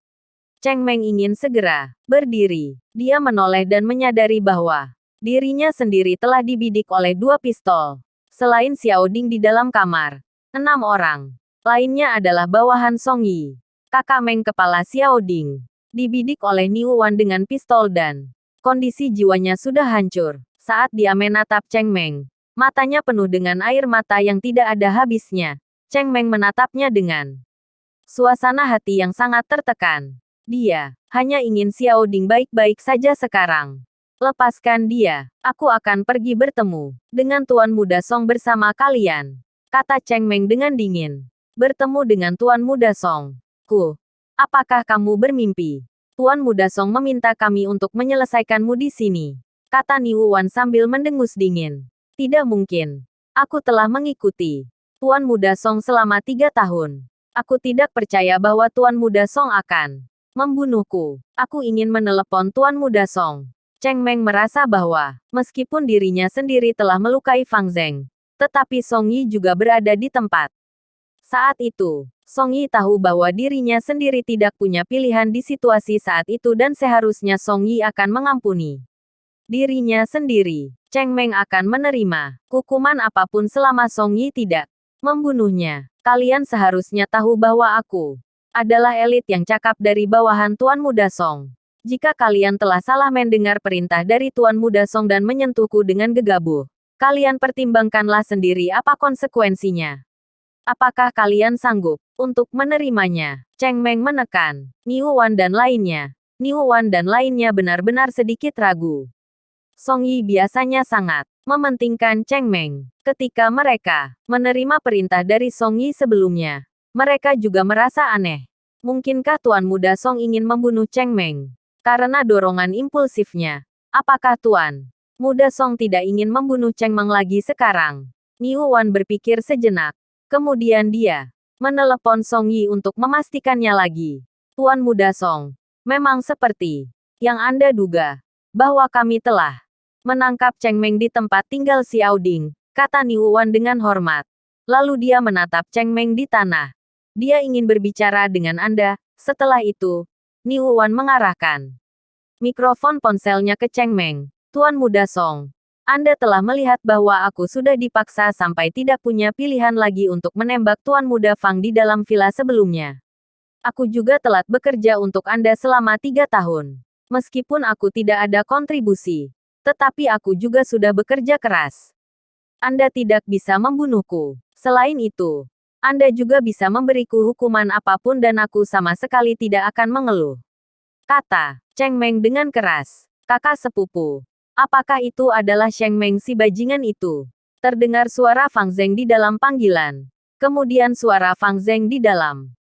Cheng Meng ingin segera berdiri. Dia menoleh dan menyadari bahwa dirinya sendiri telah dibidik oleh dua pistol. Selain Xiao Ding di dalam kamar, 6 orang lainnya adalah bawahan Song Yi. Kakak Meng kepala Xiao Ding dibidik oleh Niu Wan dengan pistol dan kondisi jiwanya sudah hancur. Saat dia menatap Cheng Meng, matanya penuh dengan air mata yang tidak ada habisnya. Cheng Meng menatapnya dengan suasana hati yang sangat tertekan. Dia hanya ingin Xiao Ding baik-baik saja sekarang. Lepaskan dia. Aku akan pergi bertemu dengan Tuan Muda Song bersama kalian, kata Cheng Meng dengan dingin. Bertemu dengan Tuan Muda Song. Apakah kamu bermimpi? Tuan Muda Song meminta kami untuk menyelesaikanmu di sini, kata Niu Wan sambil mendengus dingin. Tidak mungkin. Aku telah mengikuti Tuan Muda Song selama 3 tahun. Aku tidak percaya bahwa Tuan Muda Song akan membunuhku. Aku ingin menelepon Tuan Muda Song. Cheng Meng merasa bahwa, meskipun dirinya sendiri telah melukai Fang Zheng, tetapi Song Yi juga berada di tempat. Saat itu, Song Yi tahu bahwa dirinya sendiri tidak punya pilihan di situasi saat itu dan seharusnya Song Yi akan mengampuni dirinya sendiri. Cheng Meng akan menerima hukuman apapun selama Song Yi tidak membunuhnya. Kalian seharusnya tahu bahwa aku adalah elit yang cakap dari bawahan Tuan Muda Song. Jika kalian telah salah mendengar perintah dari Tuan Muda Song dan menyentuhku dengan gegabah, kalian pertimbangkanlah sendiri apa konsekuensinya. Apakah kalian sanggup untuk menerimanya? Cheng Meng menekan Niu Wan dan lainnya. Niu Wan dan lainnya benar-benar sedikit ragu. Song Yi biasanya sangat mementingkan Cheng Meng. Ketika mereka menerima perintah dari Song Yi sebelumnya, mereka juga merasa aneh. Mungkinkah Tuan Muda Song ingin membunuh Cheng Meng karena dorongan impulsifnya? Apakah Tuan Muda Song tidak ingin membunuh Cheng Meng lagi sekarang? Niu Wan berpikir sejenak. Kemudian dia menelepon Song Yi untuk memastikannya lagi. Tuan Muda Song, memang seperti yang Anda duga, bahwa kami telah menangkap Cheng Meng di tempat tinggal Xiao Ding, kata Niu Wan dengan hormat. Lalu dia menatap Cheng Meng di tanah. Dia ingin berbicara dengan Anda. Setelah itu, Niu Wan mengarahkan mikrofon ponselnya ke Cheng Meng. Tuan Muda Song, Anda telah melihat bahwa aku sudah dipaksa sampai tidak punya pilihan lagi untuk menembak Tuan Muda Fang di dalam villa sebelumnya. Aku juga telat bekerja untuk Anda selama 3 tahun. Meskipun aku tidak ada kontribusi, tetapi aku juga sudah bekerja keras. Anda tidak bisa membunuhku. Selain itu, Anda juga bisa memberiku hukuman apapun dan aku sama sekali tidak akan mengeluh, kata Cheng Meng dengan keras. Kakak sepupu, apakah itu adalah Cheng Meng si bajingan itu? Terdengar suara Fang Zheng di dalam panggilan. Kemudian suara Fang Zheng di dalam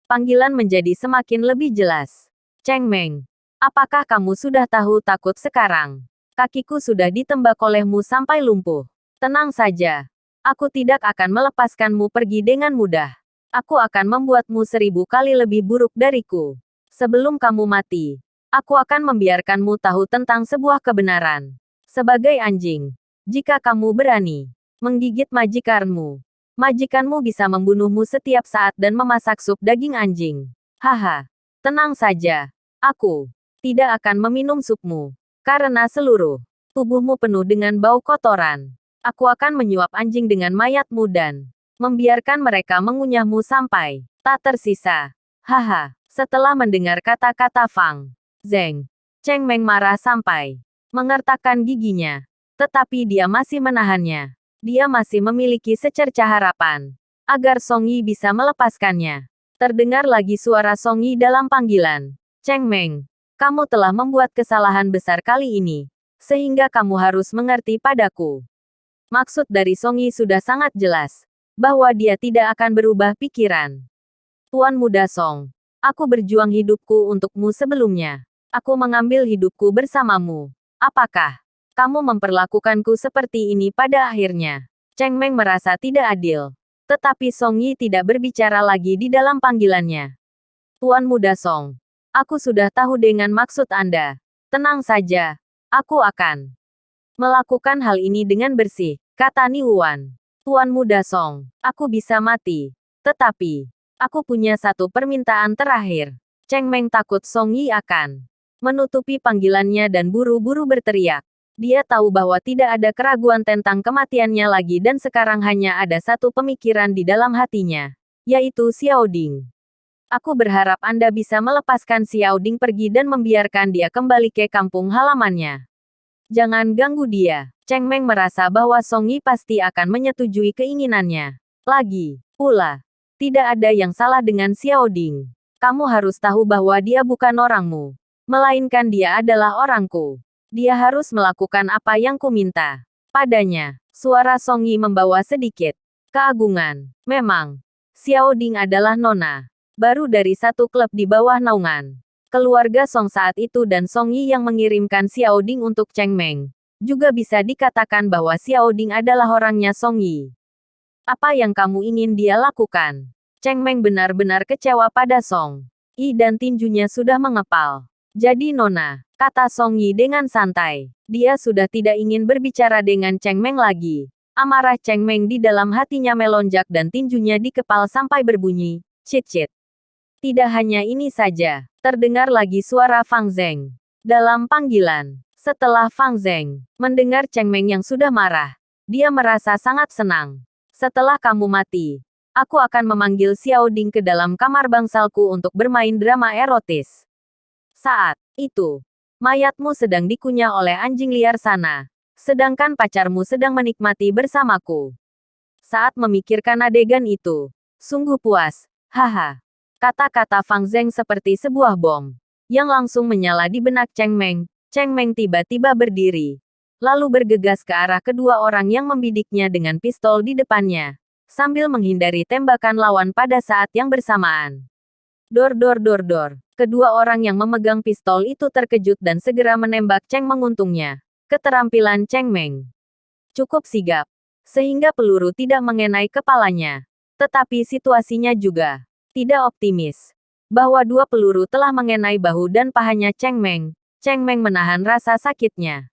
panggilan menjadi semakin lebih jelas. Cheng Meng, apakah kamu sudah tahu takut sekarang? Kakiku sudah ditembak olehmu sampai lumpuh. Tenang saja. Aku tidak akan melepaskanmu pergi dengan mudah. Aku akan membuatmu 1000 kali lebih buruk dariku. Sebelum kamu mati, Aku akan membiarkanmu tahu tentang sebuah kebenaran. Sebagai anjing, jika kamu berani menggigit majikanmu, majikanmu bisa membunuhmu setiap saat dan memasak sup daging anjing. Haha, tenang saja. Aku tidak akan meminum supmu, karena seluruh tubuhmu penuh dengan bau kotoran. Aku akan menyuap anjing dengan mayatmu dan membiarkan mereka mengunyahmu sampai tak tersisa. Haha, setelah mendengar kata-kata Fang Zeng, Cheng Meng marah sampai mengertakkan giginya. Tetapi dia masih menahannya. Dia masih memiliki secercah harapan agar Song Yi bisa melepaskannya. Terdengar lagi suara Song Yi dalam panggilan. Cheng Meng, kamu telah membuat kesalahan besar kali ini, sehingga kamu harus mengerti padaku. Maksud dari Song Yi sudah sangat jelas, bahwa dia tidak akan berubah pikiran. Tuan Muda Song, aku berjuang hidupku untukmu sebelumnya. Aku mengambil hidupku bersamamu. Apakah kamu memperlakukanku seperti ini pada akhirnya? Cheng Meng merasa tidak adil. Tetapi Song Yi tidak berbicara lagi di dalam panggilannya. Tuan Muda Song, aku sudah tahu dengan maksud Anda. Tenang saja, aku akan melakukan hal ini dengan bersih, kata Ni Wuan. Tuan Muda Song, aku bisa mati. Tetapi, aku punya satu permintaan terakhir. Cheng Meng takut Song Yi akan menutupi panggilannya dan buru-buru berteriak. Dia tahu bahwa tidak ada keraguan tentang kematiannya lagi dan sekarang hanya ada satu pemikiran di dalam hatinya, yaitu Xiao Ding. Aku berharap Anda bisa melepaskan Xiao Ding pergi dan membiarkan dia kembali ke kampung halamannya. Jangan ganggu dia. Cheng Meng merasa bahwa Song Yi pasti akan menyetujui keinginannya. Lagi pula, tidak ada yang salah dengan Xiao Ding. Kamu harus tahu bahwa dia bukan orangmu, melainkan dia adalah orangku. Dia harus melakukan apa yang kuminta padanya. Suara Song Yi membawa sedikit keagungan. Memang, Xiao Ding adalah nona baru dari satu klub di bawah naungan keluarga Song saat itu dan Song Yi yang mengirimkan Xiao Ding untuk Cheng Meng. Juga bisa dikatakan bahwa Xiao Ding adalah orangnya Song Yi. Apa yang kamu ingin dia lakukan? Cheng Meng benar-benar kecewa pada Song Yi dan tinjunya sudah mengepal. Jadi nona, kata Song Yi dengan santai. Dia sudah tidak ingin berbicara dengan Cheng Meng lagi. Amarah Cheng Meng di dalam hatinya melonjak dan tinjunya dikepal sampai berbunyi, cit-cit. Tidak hanya ini saja, terdengar lagi suara Fang Zeng dalam panggilan. Setelah Fang Zeng mendengar Cheng Meng yang sudah marah, dia merasa sangat senang. Setelah kamu mati, aku akan memanggil Xiao Ding ke dalam kamar bangsalku untuk bermain drama erotis. Saat itu, mayatmu sedang dikunyah oleh anjing liar sana, sedangkan pacarmu sedang menikmati bersamaku. Saat memikirkan adegan itu, sungguh puas, haha. Kata-kata Fang Zeng seperti sebuah bom, yang langsung menyala di benak Cheng Meng. Cheng Meng tiba-tiba berdiri, lalu bergegas ke arah kedua orang yang membidiknya dengan pistol di depannya, sambil menghindari tembakan lawan pada saat yang bersamaan. Dor dor dor dor. Kedua orang yang memegang pistol itu terkejut dan segera menembak Cheng Meng. Untungnya, keterampilan Cheng Meng cukup sigap, sehingga peluru tidak mengenai kepalanya. Tetapi situasinya juga tidak optimis, bahwa dua peluru telah mengenai bahu dan pahanya Cheng Meng. Cheng Meng menahan rasa sakitnya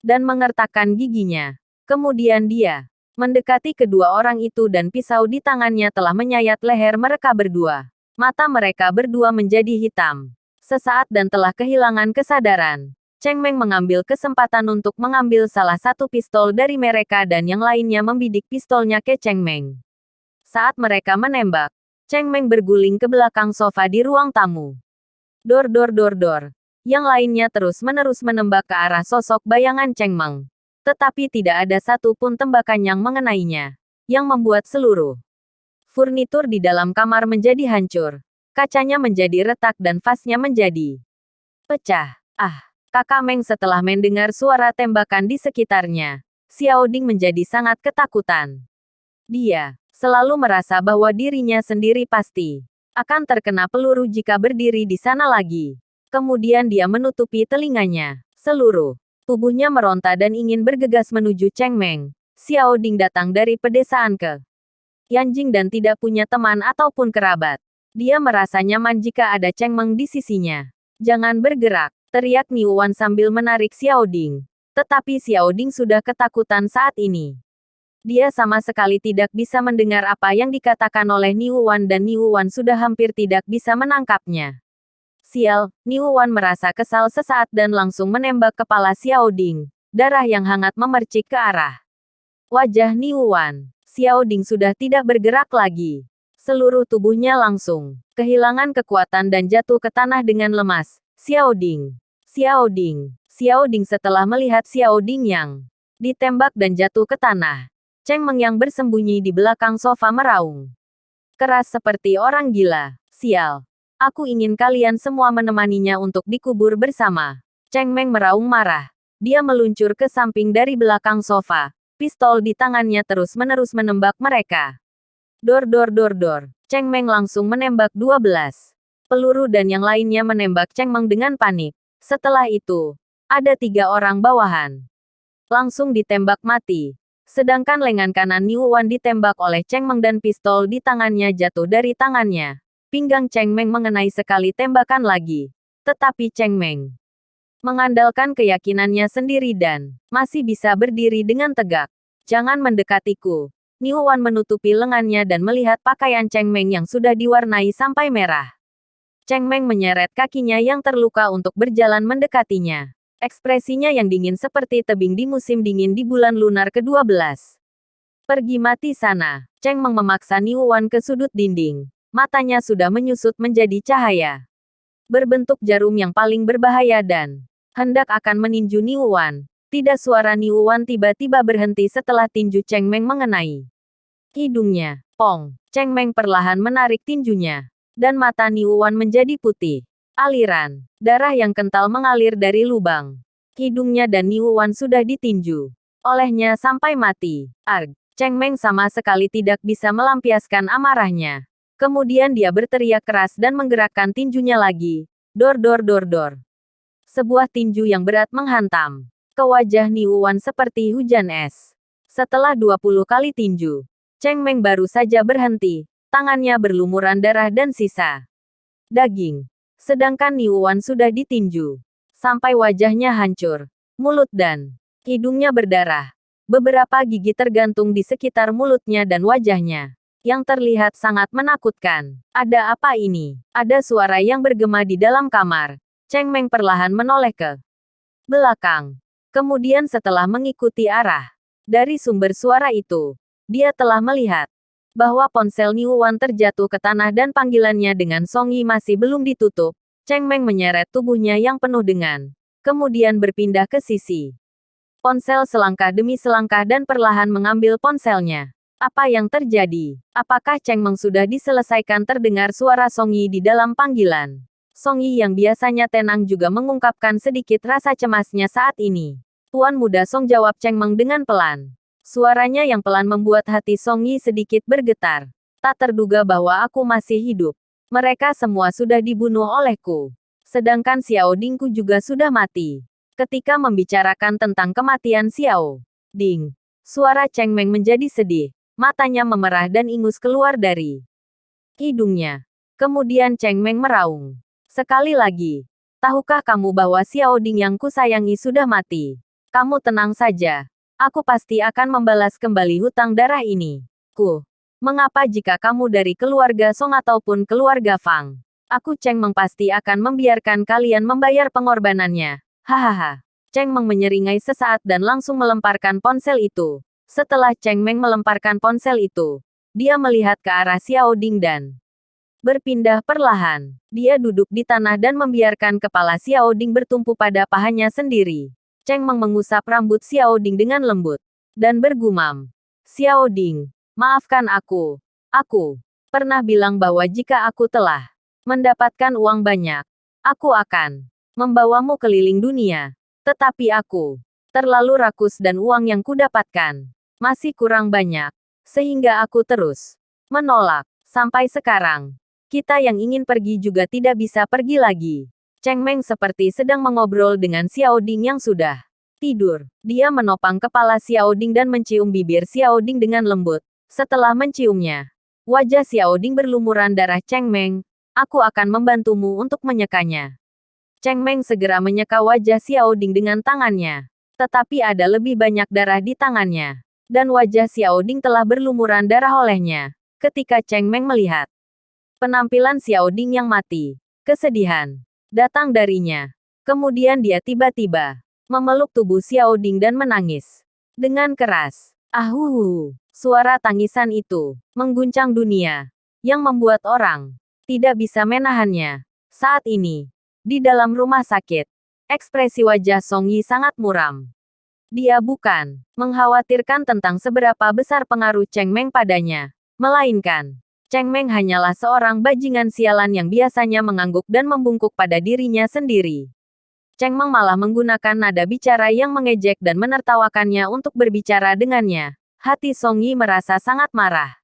dan mengertakkan giginya. Kemudian dia mendekati kedua orang itu dan pisau di tangannya telah menyayat leher mereka berdua. Mata mereka berdua menjadi hitam sesaat dan telah kehilangan kesadaran. Cheng Meng mengambil kesempatan untuk mengambil salah satu pistol dari mereka dan yang lainnya membidik pistolnya ke Cheng Meng. Saat mereka menembak, Cheng Meng berguling ke belakang sofa di ruang tamu. Dor dor dor dor. Yang lainnya terus-menerus menembak ke arah sosok bayangan Cheng Meng. Tetapi tidak ada satu pun tembakan yang mengenainya, yang membuat seluruh furnitur di dalam kamar menjadi hancur. Kacanya menjadi retak dan vasnya menjadi pecah. Kakak Meng setelah mendengar suara tembakan di sekitarnya, Xiao Ding menjadi sangat ketakutan. Dia selalu merasa bahwa dirinya sendiri pasti akan terkena peluru jika berdiri di sana lagi. Kemudian dia menutupi telinganya. Seluruh tubuhnya meronta dan ingin bergegas menuju Cheng Meng. Xiao Ding datang dari pedesaan ke Yanjing dan tidak punya teman ataupun kerabat. Dia merasa nyaman jika ada Cheng Meng di sisinya. Jangan bergerak, teriak Niu Wan sambil menarik Xiao Ding. Tetapi Xiao Ding sudah ketakutan saat ini. Dia sama sekali tidak bisa mendengar apa yang dikatakan oleh Niu Wan dan Niu Wan sudah hampir tidak bisa menangkapnya. Sial, Niu Wan merasa kesal sesaat dan langsung menembak kepala Xiao Ding. Darah yang hangat memercik ke arah wajah Niu Wan. Xiao Ding sudah tidak bergerak lagi. Seluruh tubuhnya langsung kehilangan kekuatan dan jatuh ke tanah dengan lemas. Xiao Ding. Xiao Ding. Xiao Ding setelah melihat Xiao Ding yang ditembak dan jatuh ke tanah. Cheng Meng yang bersembunyi di belakang sofa meraung keras seperti orang gila. Sial. Aku ingin kalian semua menemaninya untuk dikubur bersama. Cheng Meng meraung marah. Dia meluncur ke samping dari belakang sofa. Pistol di tangannya terus-menerus menembak mereka. Dor dor dor dor. Cheng Meng langsung menembak 12 peluru dan yang lainnya menembak Cheng Meng dengan panik. Setelah itu, ada 3 orang bawahan langsung ditembak mati. Sedangkan lengan kanan Niu Wan ditembak oleh Cheng Meng dan pistol di tangannya jatuh dari tangannya. Pinggang Cheng Meng mengenai sekali tembakan lagi. Tetapi Cheng Meng mengandalkan keyakinannya sendiri dan masih bisa berdiri dengan tegak. Jangan mendekatiku. Niu Wan menutupi lengannya dan melihat pakaian Cheng Meng yang sudah diwarnai sampai merah. Cheng Meng menyeret kakinya yang terluka untuk berjalan mendekatinya. Ekspresinya yang dingin seperti tebing di musim dingin di bulan lunar ke-12. Pergi mati sana. Cheng Meng memaksa Niu Wan ke sudut dinding. Matanya sudah menyusut menjadi cahaya berbentuk jarum yang paling berbahaya dan hendak akan meninju Niu Wan. Tidak, suara Niu Wan tiba-tiba berhenti setelah tinju Cheng Meng mengenai hidungnya. Pong. Cheng Meng perlahan menarik tinjunya. Dan mata Niu Wan menjadi putih. Aliran darah yang kental mengalir dari lubang hidungnya dan Niu Wan sudah ditinju olehnya sampai mati. Arg. Cheng Meng sama sekali tidak bisa melampiaskan amarahnya. Kemudian dia berteriak keras dan menggerakkan tinjunya lagi. Dor dor dor dor. Sebuah tinju yang berat menghantam ke wajah Niu Wan seperti hujan es. Setelah 20 kali tinju, Cheng Meng baru saja berhenti. Tangannya berlumuran darah dan sisa daging. Sedangkan Niu Wan sudah ditinju sampai wajahnya hancur. Mulut dan hidungnya berdarah. Beberapa gigi tergantung di sekitar mulutnya dan wajahnya, yang terlihat sangat menakutkan. Ada apa ini? Ada suara yang bergema di dalam kamar. Cheng Meng perlahan menoleh ke belakang. Kemudian setelah mengikuti arah dari sumber suara itu, dia telah melihat bahwa ponsel Niu Wan terjatuh ke tanah dan panggilannya dengan Song Yi masih belum ditutup. Cheng Meng menyeret tubuhnya yang penuh dengan kemudian berpindah ke sisi ponsel selangkah demi selangkah dan perlahan mengambil ponselnya. Apa yang terjadi? Apakah Cheng Meng sudah diselesaikan? Terdengar suara Song Yi di dalam panggilan. Song Yi yang biasanya tenang juga mengungkapkan sedikit rasa cemasnya saat ini. Tuan muda Song, jawab Cheng Meng dengan pelan. Suaranya yang pelan membuat hati Song Yi sedikit bergetar. Tak terduga bahwa aku masih hidup. Mereka semua sudah dibunuh olehku. Sedangkan Xiao Dingku juga sudah mati. Ketika membicarakan tentang kematian Xiao Ding, suara Cheng Meng menjadi sedih. Matanya memerah dan ingus keluar dari hidungnya. Kemudian Cheng Meng meraung. Sekali lagi, tahukah kamu bahwa Xiao Ding yang kusayangi sudah mati? Kamu tenang saja. Aku pasti akan membalas kembali hutang darah ini. Mengapa jika kamu dari keluarga Song ataupun keluarga Fang? Aku Cheng Meng pasti akan membiarkan kalian membayar pengorbanannya. Hahaha. Cheng Meng menyeringai sesaat dan langsung melemparkan ponsel itu. Setelah Cheng Meng melemparkan ponsel itu, dia melihat ke arah Xiao Ding dan berpindah perlahan. Dia duduk di tanah dan membiarkan kepala Xiao Ding bertumpu pada pahanya sendiri. Cheng Meng mengusap rambut Xiao Ding dengan lembut dan bergumam. Xiao Ding, maafkan aku. Aku pernah bilang bahwa jika aku telah mendapatkan uang banyak, aku akan membawamu keliling dunia. Tetapi aku terlalu rakus dan uang yang kudapatkan masih kurang banyak, sehingga aku terus menolak. Sampai sekarang, kita yang ingin pergi juga tidak bisa pergi lagi. Cheng Meng seperti sedang mengobrol dengan Xiao Ding yang sudah tidur. Dia menopang kepala Xiao Ding dan mencium bibir Xiao Ding dengan lembut. Setelah menciumnya, wajah Xiao Ding berlumuran darah. Cheng Meng, aku akan membantumu untuk menyekanya. Cheng Meng segera menyeka wajah Xiao Ding dengan tangannya. Tetapi ada lebih banyak darah di tangannya. Dan wajah Xiao Ding telah berlumuran darah olehnya. Ketika Cheng Meng melihat penampilan Xiao Ding yang mati, kesedihan datang darinya. Kemudian dia tiba-tiba memeluk tubuh Xiao Ding dan menangis dengan keras. Ahuhu, suara tangisan itu mengguncang dunia, yang membuat orang tidak bisa menahannya. Saat ini, di dalam rumah sakit, ekspresi wajah Song Yi sangat muram. Dia bukan mengkhawatirkan tentang seberapa besar pengaruh Cheng Meng padanya, melainkan Cheng Meng hanyalah seorang bajingan sialan yang biasanya mengangguk dan membungkuk pada dirinya sendiri. Cheng Meng malah menggunakan nada bicara yang mengejek dan menertawakannya untuk berbicara dengannya. Hati Song Yi merasa sangat marah.